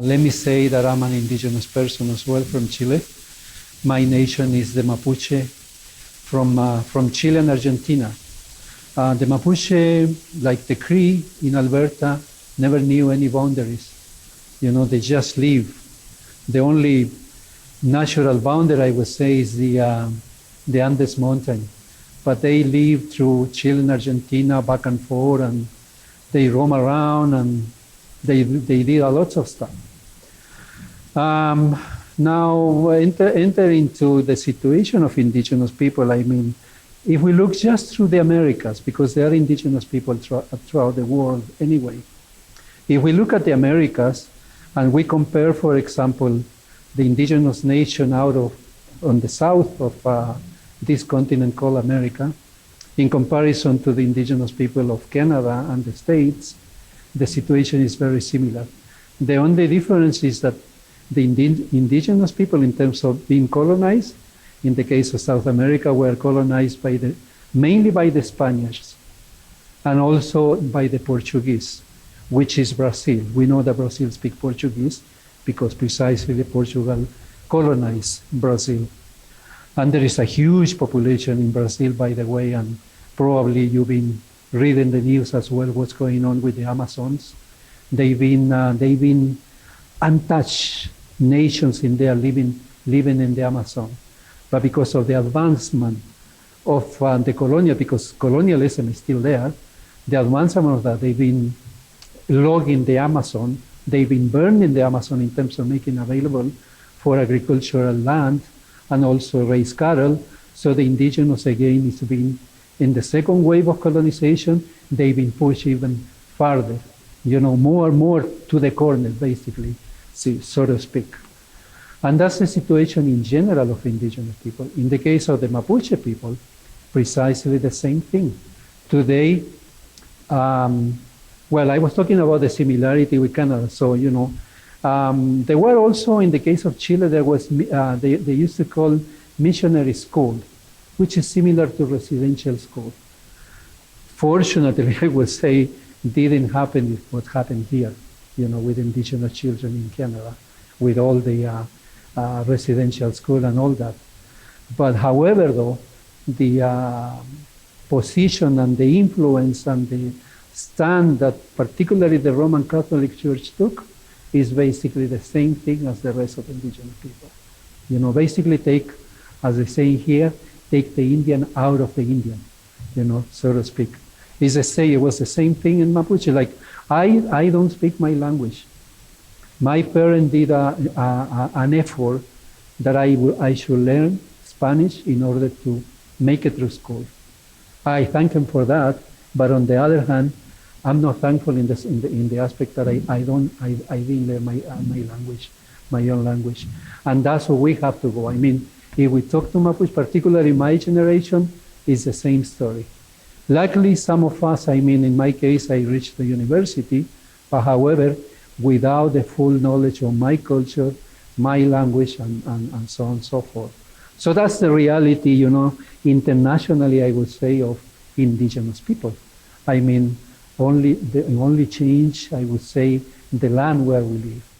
Let me say that I'm an indigenous person as well from Chile. My nation is the Mapuche from Chile and Argentina. The Mapuche, like the Cree in Alberta, never knew any boundaries. You know, they just live. The only natural boundary, I would say, is the Andes mountain. But they live through Chile and Argentina back and forth, and they roam around, and they did a lot of stuff. Now, enter into the situation of indigenous people. I mean, if we look just through the Americas, because there are indigenous people throughout the world anyway. If we look at the Americas and we compare, for example, the indigenous nation on the south of this continent called America, in comparison to the indigenous people of Canada and the States, the situation is very similar. The only difference is that the indigenous people, in terms of being colonized, in the case of South America, were colonized mainly by the Spaniards and also by the Portuguese, which is Brazil. We know that Brazil speaks Portuguese because precisely Portugal colonized Brazil. And there is a huge population in Brazil, by the way, and probably you've been reading the news as well, what's going on with the Amazons. They've been untouched nations in there living in the Amazon. But because of the advancement of the colonial, because colonialism is still there, the advancement of that, they've been logging the Amazon, they've been burning the Amazon in terms of making available for agricultural land and also raise cattle. So the indigenous, again, is being, in the second wave of colonization, they've been pushed even farther, you know, more and more to the corner, basically, so to speak. And that's the situation in general of indigenous people. In the case of the Mapuche people, precisely the same thing. Today, well, I was talking about the similarity with Canada, so, you know, there were also, in the case of Chile, there was, they used to call missionary school, which is similar to residential school. Fortunately, I would say, didn't happen what happened here, you know, with indigenous children in Canada, with all the residential school and all that. But however, though, the position and the influence and the stand that particularly the Roman Catholic Church took is basically the same thing as the rest of indigenous people. You know, basically take, as they say here, take the Indian out of the Indian, you know, so to speak. It's it was the same thing in Mapuche. Like, I don't speak my language. My parents did an effort that I should learn Spanish in order to make it through school. I thank them for that, but on the other hand, I'm not thankful in the aspect that I didn't learn my language, my own language. And that's where we have to go. I mean, if we talk to Mapuche, particularly my generation, it's the same story. Luckily, some of us, I mean, in my case, I reached the university, but however, without the full knowledge of my culture, my language, and so on and so forth. So that's the reality, you know, internationally, I would say, of indigenous people. I mean, the only change, I would say, the land where we live.